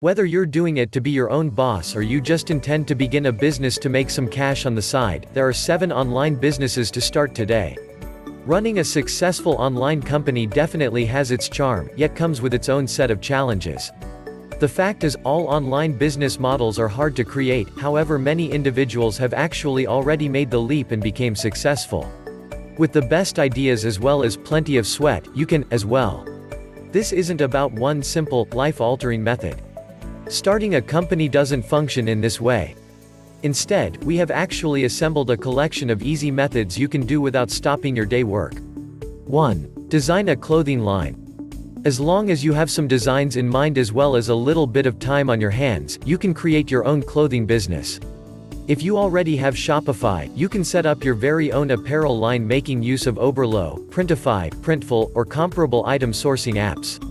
Whether you're doing it to be your own boss or you just intend to begin a business to make some cash on the side, there are 7 online businesses to start today. Running a successful online company definitely has its charm, yet comes with its own set of challenges. The fact is, all online business models are hard to create, however many individuals have actually already made the leap and became successful. With the best ideas as well as plenty of sweat, you can, as well. This isn't about one simple, life-altering method. Starting a company doesn't function in this way. Instead, we have actually assembled a collection of easy methods you can do without stopping your day work. 1. Design a clothing line. As long as you have some designs in mind as well as a little bit of time on your hands, you can create your own clothing business. If you already have Shopify, you can set up your very own apparel line making use of Oberlo, Printify, Printful, or comparable item sourcing apps.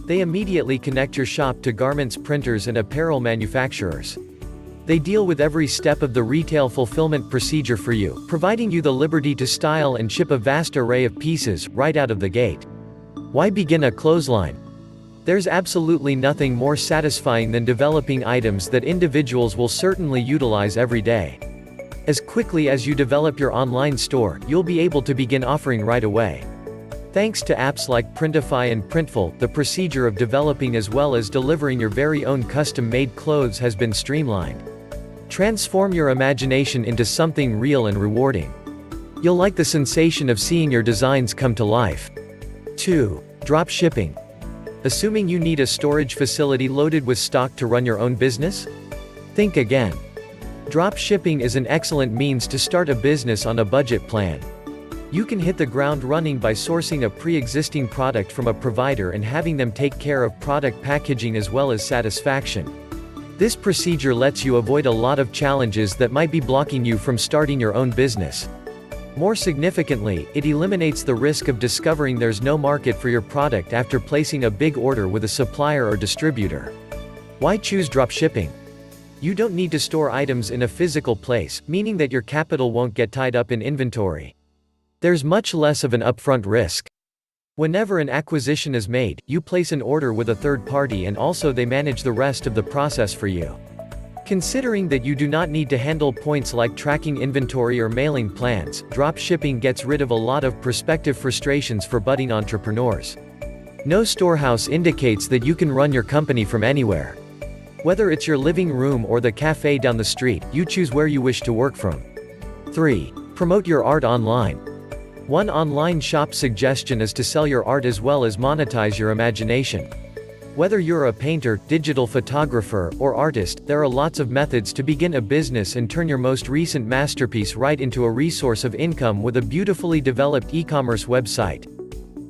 They immediately connect your shop to garments printers and apparel manufacturers. They deal with every step of the retail fulfillment procedure for you, providing you the liberty to style and ship a vast array of pieces, right out of the gate. Why begin a clothesline? There's absolutely nothing more satisfying than developing items that individuals will certainly utilize every day. As quickly as you develop your online store, you'll be able to begin offering right away. Thanks to apps like Printify and Printful, the procedure of developing as well as delivering your very own custom-made clothes has been streamlined. Transform your imagination into something real and rewarding. You'll like the sensation of seeing your designs come to life. 2. Drop shipping. Assuming you need a storage facility loaded with stock to run your own business? Think again. Drop shipping is an excellent means to start a business on a budget plan. You can hit the ground running by sourcing a pre-existing product from a provider and having them take care of product packaging as well as satisfaction. This procedure lets you avoid a lot of challenges that might be blocking you from starting your own business. More significantly, it eliminates the risk of discovering there's no market for your product after placing a big order with a supplier or distributor. Why choose drop shipping? You don't need to store items in a physical place, meaning that your capital won't get tied up in inventory. There's much less of an upfront risk. Whenever an acquisition is made, you place an order with a third party and also they manage the rest of the process for you. Considering that you do not need to handle points like tracking inventory or mailing plans, drop shipping gets rid of a lot of prospective frustrations for budding entrepreneurs. No storehouse indicates that you can run your company from anywhere. Whether it's your living room or the cafe down the street, you choose where you wish to work from. 3. Promote your art online. One online shop suggestion is to sell your art as well as monetize your imagination. Whether you're a painter, digital photographer, or artist, there are lots of methods to begin a business and turn your most recent masterpiece right into a resource of income with a beautifully developed e-commerce website.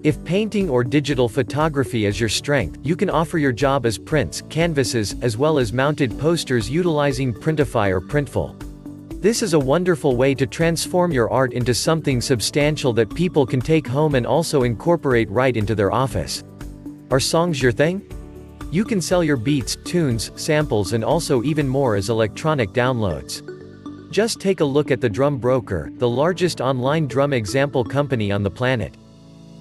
If painting or digital photography is your strength, you can offer your job as prints, canvases, as well as mounted posters utilizing Printify or Printful. This is a wonderful way to transform your art into something substantial that people can take home and also incorporate right into their office. Are songs your thing? You can sell your beats, tunes, samples and also even more as electronic downloads. Just take a look at the Drum Broker, the largest online drum example company on the planet.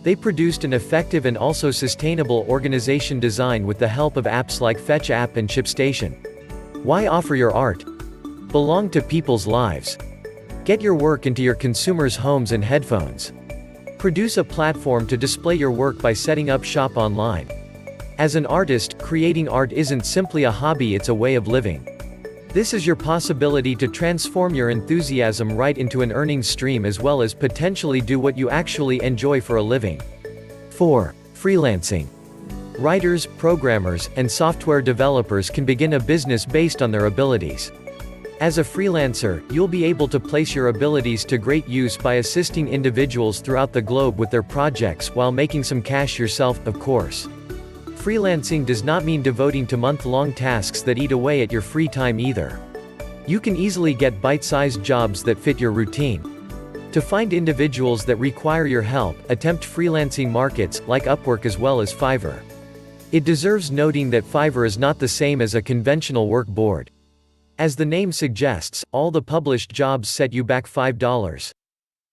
They produced an effective and also sustainable organization design with the help of apps like Fetch App and ShipStation. Why offer your art? Belong to people's lives. Get your work into your consumers' homes and headphones. Produce a platform to display your work by setting up shop online. As an artist, creating art isn't simply a hobby, it's a way of living. This is your possibility to transform your enthusiasm right into an earning stream as well as potentially do what you actually enjoy for a living. 4. Freelancing. Writers, programmers, and software developers can begin a business based on their abilities. As a freelancer, you'll be able to place your abilities to great use by assisting individuals throughout the globe with their projects while making some cash yourself, of course. Freelancing does not mean devoting to month-long tasks that eat away at your free time either. You can easily get bite-sized jobs that fit your routine. To find individuals that require your help, attempt freelancing markets, like Upwork as well as Fiverr. It deserves noting that Fiverr is not the same as a conventional work board. As the name suggests, all the published jobs set you back $5.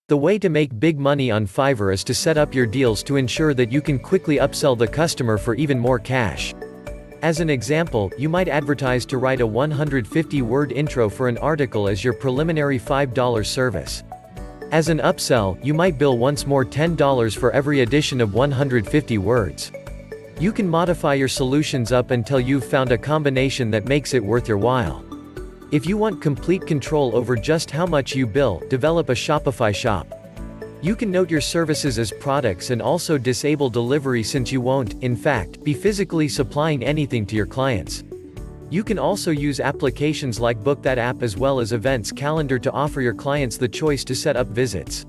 The way to make big money on Fiverr is to set up your deals to ensure that you can quickly upsell the customer for even more cash. As an example, you might advertise to write a 150-word intro for an article as your preliminary $5 service. As an upsell, you might bill once more $10 for every addition of 150 words. You can modify your solutions up until you've found a combination that makes it worth your while. If you want complete control over just how much you bill, develop a Shopify shop. You can note your services as products and also disable delivery since you won't, in fact, be physically supplying anything to your clients. You can also use applications like Book That app as well as Events Calendar to offer your clients the choice to set up visits.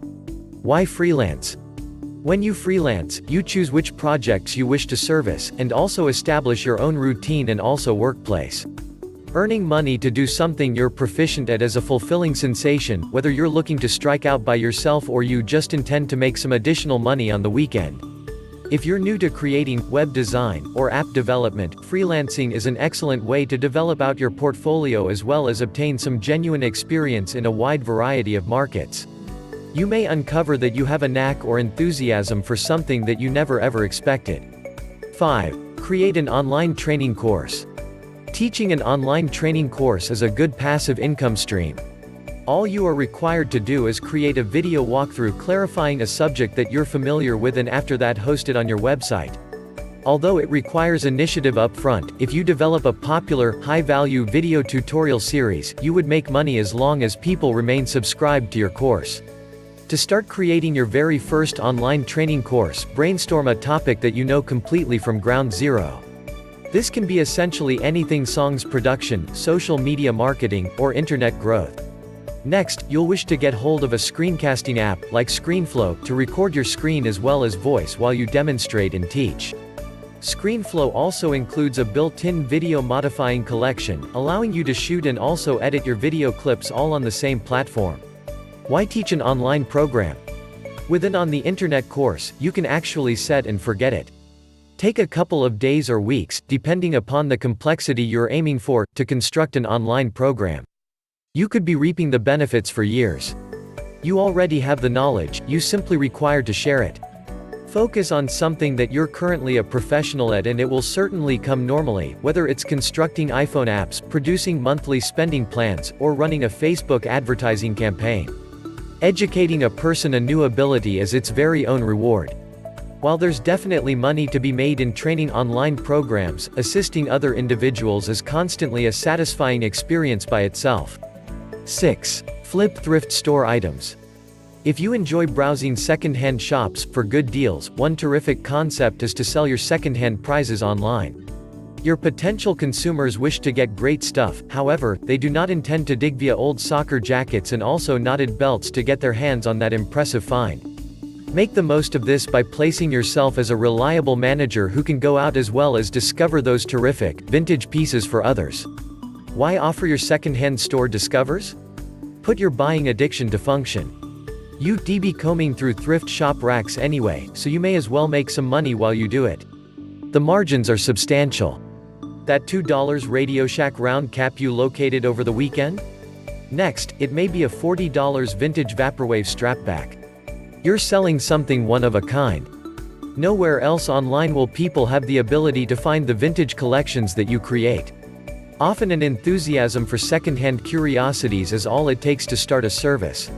Why freelance? When you freelance, you choose which projects you wish to service, and also establish your own routine and also workplace. Earning money to do something you're proficient at is a fulfilling sensation, whether you're looking to strike out by yourself or you just intend to make some additional money on the weekend. If you're new to creating web design or app development, freelancing is an excellent way to develop out your portfolio as well as obtain some genuine experience in a wide variety of markets. You may uncover that you have a knack or enthusiasm for something that you never ever expected. 5. Create an online training course. Teaching an online training course is a good passive income stream. All you are required to do is create a video walkthrough clarifying a subject that you're familiar with and after that host it on your website. Although it requires initiative up front, if you develop a popular, high-value video tutorial series, you would make money as long as people remain subscribed to your course. To start creating your very first online training course, brainstorm a topic that you know completely from ground zero. This can be essentially anything: songs production, social media marketing, or internet growth. Next, you'll wish to get hold of a screencasting app, like ScreenFlow, to record your screen as well as voice while you demonstrate and teach. ScreenFlow also includes a built-in video modifying collection, allowing you to shoot and also edit your video clips all on the same platform. Why teach an online program? With an on-the-internet course, you can actually set and forget it. Take a couple of days or weeks, depending upon the complexity you're aiming for, to construct an online program. You could be reaping the benefits for years. You already have the knowledge, you simply require to share it. Focus on something that you're currently a professional at and it will certainly come normally, whether it's constructing iPhone apps, producing monthly spending plans, or running a Facebook advertising campaign. Educating a person a new ability is its very own reward. While there's definitely money to be made in training online programs, assisting other individuals is constantly a satisfying experience by itself. 6. Flip thrift store items. If you enjoy browsing second-hand shops for good deals, one terrific concept is to sell your second-hand prizes online. Your potential consumers wish to get great stuff, however, they do not intend to dig via old soccer jackets and also knotted belts to get their hands on that impressive find. Make the most of this by placing yourself as a reliable manager who can go out as well as discover those terrific, vintage pieces for others. Why offer your second-hand store discovers? Put your buying addiction to function. You'd be combing through thrift shop racks anyway, so you may as well make some money while you do it. The margins are substantial. That $2 Radio Shack round cap you located over the weekend? Next, it may be a $40 vintage Vaporwave strapback. You're selling something one of a kind. Nowhere else online will people have the ability to find the vintage collections that you create. Often an enthusiasm for second-hand curiosities is all it takes to start a service.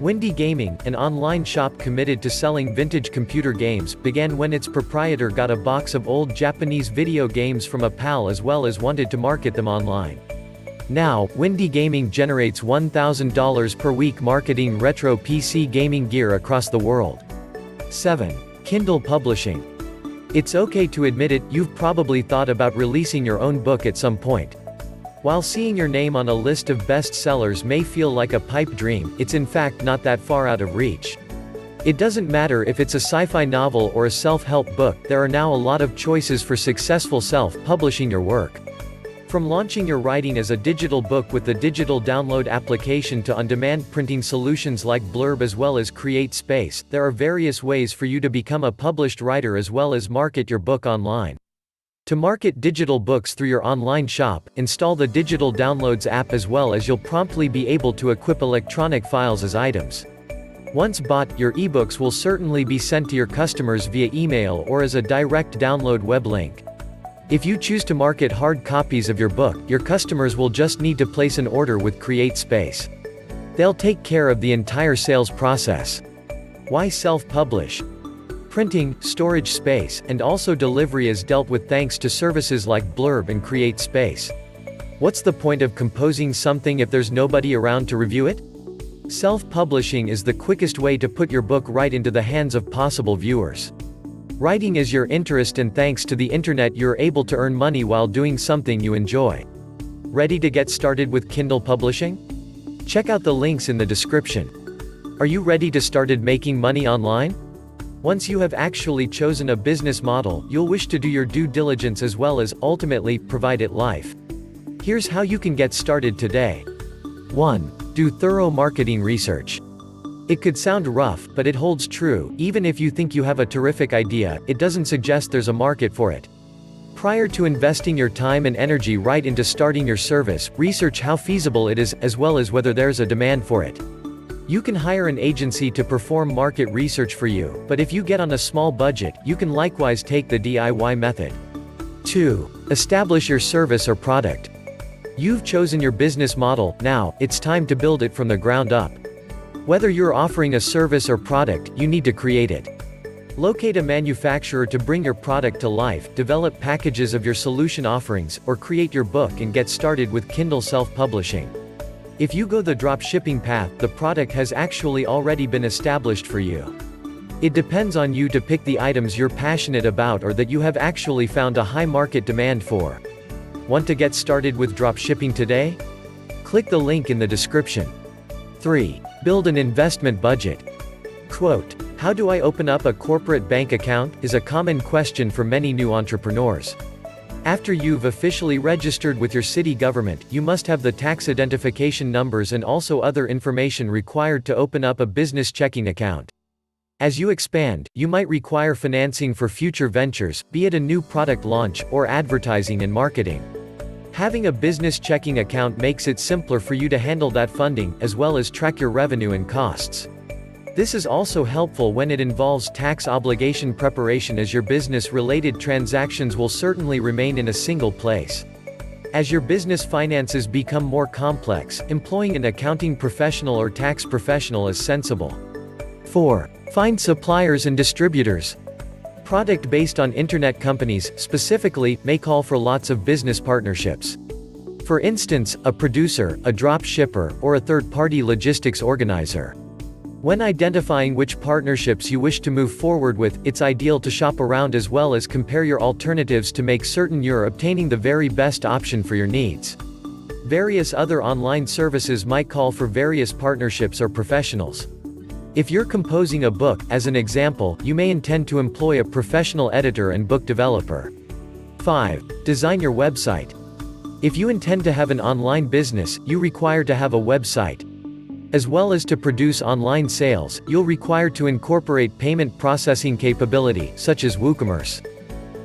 Windy Gaming, an online shop committed to selling vintage computer games, began when its proprietor got a box of old Japanese video games from a pal as well as wanted to market them online. Now, Windy Gaming generates $1,000 per week marketing retro PC gaming gear across the world. 7. Kindle publishing. It's okay to admit it, you've probably thought about releasing your own book at some point. While seeing your name on a list of bestsellers may feel like a pipe dream, it's in fact not that far out of reach. It doesn't matter if it's a sci-fi novel or a self-help book, there are now a lot of choices for successful self-publishing your work. From launching your writing as a digital book with the digital download application to on-demand printing solutions like Blurb as well as Create Space, there are various ways for you to become a published writer as well as market your book online. To market digital books through your online shop, install the Digital Downloads app as well as you'll promptly be able to equip electronic files as items. Once bought, your ebooks will certainly be sent to your customers via email or as a direct download web link. If you choose to market hard copies of your book, your customers will just need to place an order with Create Space. They'll take care of the entire sales process. Why self-publish? Printing, storage space, and also delivery is dealt with thanks to services like Blurb and Create Space. What's the point of composing something if there's nobody around to review it? Self-publishing is the quickest way to put your book right into the hands of possible viewers. Writing is your interest, and thanks to the internet you're able to earn money while doing something you enjoy. Ready to get started with Kindle publishing? Check out the links in the description. Are you ready to start making money online? Once you have actually chosen a business model, you'll wish to do your due diligence as well as, ultimately, provide it life. Here's how you can get started today. 1. Do thorough marketing research. It could sound rough, but it holds true. Even if you think you have a terrific idea, it doesn't suggest there's a market for it. Prior to investing your time and energy right into starting your service, research how feasible it is, as well as whether there's a demand for it. You can hire an agency to perform market research for you, but if you get on a small budget, you can likewise take the DIY method. 2. Establish your service or product. You've chosen your business model, now, it's time to build it from the ground up. Whether you're offering a service or product, you need to create it. Locate a manufacturer to bring your product to life, develop packages of your solution offerings, or create your book and get started with Kindle self-publishing. If you go the drop shipping path, the product has actually already been established for you. It depends on you to pick the items you're passionate about or that you have actually found a high market demand for. Want to get started with drop shipping today? Click the link in the description. 3. Build an investment budget. Quote, "How do I open up a corporate bank account?" is a common question for many new entrepreneurs. After you've officially registered with your city government, you must have the tax identification numbers and also other information required to open up a business checking account. As you expand, you might require financing for future ventures, be it a new product launch, or advertising and marketing. Having a business checking account makes it simpler for you to handle that funding, as well as track your revenue and costs. This is also helpful when it involves tax obligation preparation, as your business-related transactions will certainly remain in a single place. As your business finances become more complex, employing an accounting professional or tax professional is sensible. 4. Find suppliers and distributors. Product based on internet companies, specifically, may call for lots of business partnerships. For instance, a producer, a drop shipper, or a third-party logistics organizer. When identifying which partnerships you wish to move forward with, it's ideal to shop around as well as compare your alternatives to make certain you're obtaining the very best option for your needs. Various other online services might call for various partnerships or professionals. If you're composing a book, as an example, you may intend to employ a professional editor and book developer. 5. Design your website. If you intend to have an online business, you require to have a website. As well as to produce online sales, you'll require to incorporate payment processing capability, such as WooCommerce.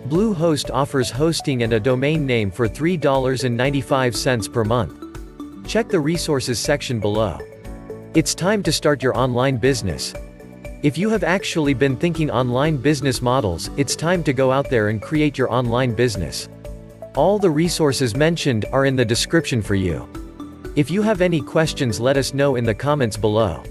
Bluehost offers hosting and a domain name for $3.95 per month. Check the resources section below. It's time to start your online business. If you have actually been thinking online business models, it's time to go out there and create your online business. All the resources mentioned are in the description for you. If you have any questions, let us know in the comments below.